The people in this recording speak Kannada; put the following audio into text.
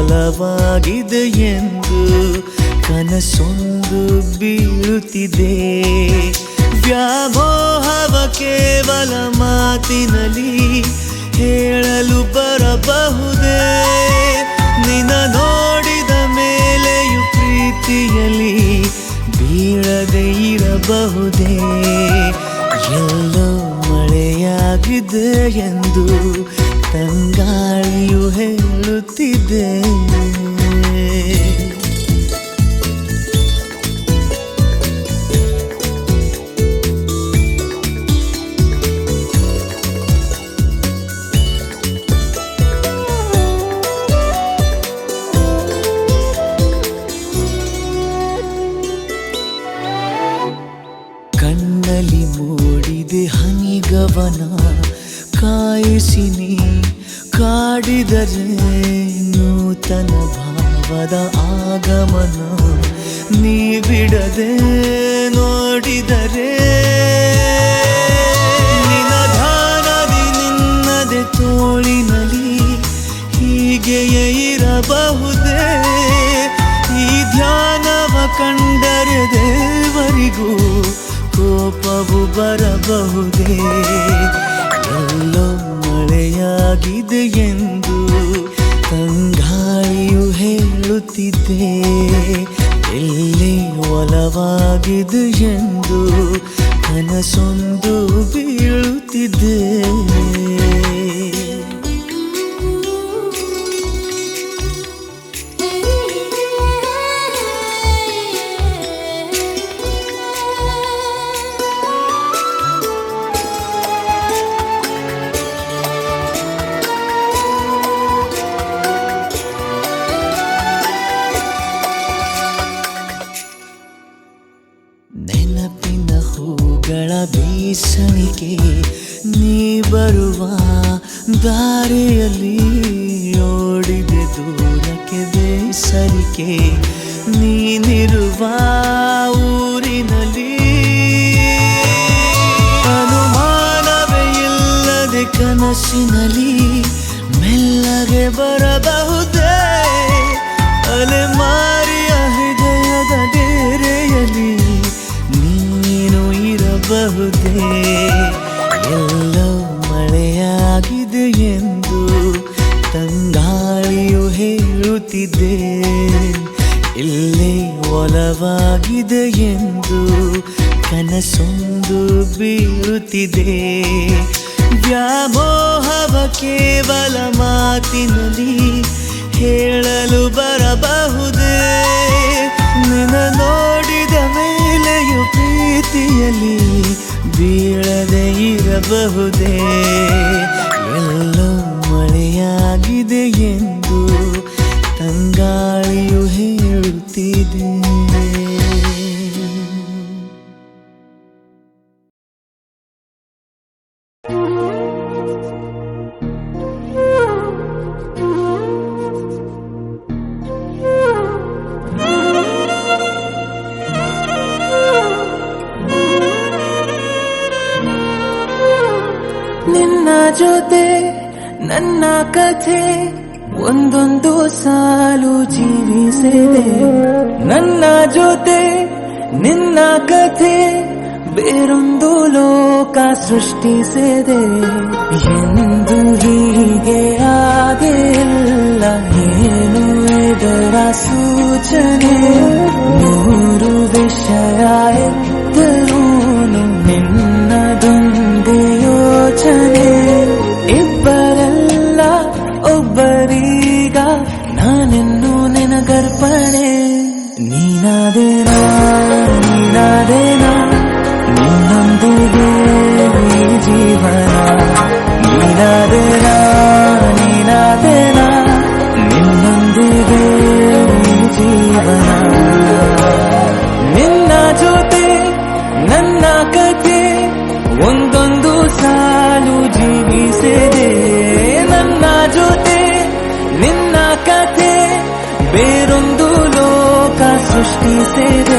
ಒಲವಾಗಿದೆ ಎಂದು ಕನಸೊಂದು ಬೀಳುತ್ತಿದೆ. ವ್ಯಾಮೋಹವ ಕೇವಲ ಮಾತಿನಲ್ಲಿ ಹೇಳಲು ಬರಬಹುದೇ? ನಿನ್ನ ನೋಡಿದ ಮೇಲೆಯೂ ಪ್ರೀತಿಯಲ್ಲಿ ಬೀಳದೆ ಇರಬಹುದೇ? ಎಲ್ಲೋ ಮಳೆಯಾಗಿದೆ ಎಂದು ತಂಗಾಳಿಯು ಹೇಳುತ್ತಿದೆ. ಕಣ್ಣಲ್ಲಿ ಮೂಡಿದೆ ಹನಿಗವನ ಕಾಯಿಸಿ ನೀ ಕಾಡಿದರೆ ನೂತನ ಭಾವದ ಆಗಮನ. ನೀ ಬಿಡದೆ ನೋಡಿದರೆ ನಿನ್ನ ಧ್ಯಾನದಿ ನಿನ್ನದೆ ತೋಳಿನಲ್ಲಿ ಹೀಗೆಯೇ ಇರಬಹುದೇ? ಈ ಧ್ಯಾನವ ಕಂಡರೆ ದೇವರಿಗೂ ಕೋಪವು ಬರಬಹುದೇ? ಎಲ್ಲೋ ಮಳೆಯಾಗಿದೆ ಎಂದು ತಂಗಾಳಿಯು ಹೇಳುತ್ತಿದೆ. ಎಲ್ಲಿ ಒಲವಾಗಿದೆ ಎಂದು ಕನಸೊಂದು ಬೀಳುತ್ತಿದೆ. ನೆನಪಿನ ಹೂಗಳ ಬೀಸಣಿಗೆ ನೀ ಬರುವ ದಾರಿಯಲ್ಲಿ ಓಡಿದೆ ದೂರಕ್ಕೆ ಬೇಸರಿಕೆ. ನೀನಿರುವ ಊರಿನಲ್ಲಿ ಅನುಮಾನವೇ ಇಲ್ಲದೆ ಕನಸಿನಲ್ಲಿ ಮೆಲ್ಲಗೆ ಬರಬಹುದೇ? ಅಲೆಮಾರಿಯ ಹೃದಯದ ಡೇರೆಯಲ್ಲಿ ನೀನು ಇರಬಹುದೇ? ಎಲ್ಲೋ ಮಳೆಯಾಗಿದೆ ಎಂದು ತಂಗಾಳಿಯು ಹೇಳುತ್ತಿದೆ. ಇಲ್ಲೇ ಒಲವಾಗಿದೆ ಎಂದು ಕನಸೊಂದು ಬೀಳುತ್ತಿದೆ. ವ್ಯಾಮೋಹವ ಕೇವಲ ಮಾತಿನಲ್ಲಿ ಹೇಳಲು ಬರಬಹುದೇ? ನಿನ್ನ ನೋಡಿದ ಮೇಲೆಯೂ ಪ್ರೀತಿಯಲ್ಲಿ ಬೀಳದೆ ಇರಬಹುದೇ? ಎಲ್ಲೋ ಮಳೆಯಾಗಿದೆ ಎಂದು ತಂಗಾಳಿಯು ಹೇಳುತ್ತಿದೆ. ನಿನ್ನ ಜೊತೆ ನನ್ನ ಕಥೆ ಒಂದೊಂದು ಸಾಲು ಜೀವಿಸಿದೆ. ನನ್ನ ಜೊತೆ ನಿನ್ನ ಕಥೆ ಬೇರೊಂದು ಲೋಕ ಸೃಷ್ಟಿಸಿದೆ. ಎಂದು ಹೀಗೆ ಆಗಿಲ್ಲ ಏನು ಇದರ ಸೂಚನೆ? ನೂರು ವಿಷಯ ಎತ್ತರೂನು ನಿನ್ನದೊಂದೇ ಯೋಚನೆ. ಇಬ್ಬರಲ್ಲ ಒಬ್ಬರೀಗ ನಾನೆನ್ನು ನಿನಗರ್ಪಣೆ. ನೀನಾದೇನಾ ನೀನಾದೇನಾ ನಿನ್ನೊಂದಿಗೆ ಈ ಜೀವನ. ನೀನಾದೇನಾ ನೀನಾದೇನಾ ನಿನ್ನೊಂದಿಗೆ ಈ ಜೀವನ. ನಿನ್ನ ಜೊತೆ ನನ್ನ ಕಥೆ ಒಂದೊಂದು ಸಾಲು ಜೀವಿಸಿದೆ. ನನ್ನ ಜೊತೆ ನಿನ್ನ ಕಥೆ ಬೇರೊಂದು ಲೋಕ ಸೃಷ್ಟಿಸಿದೆ.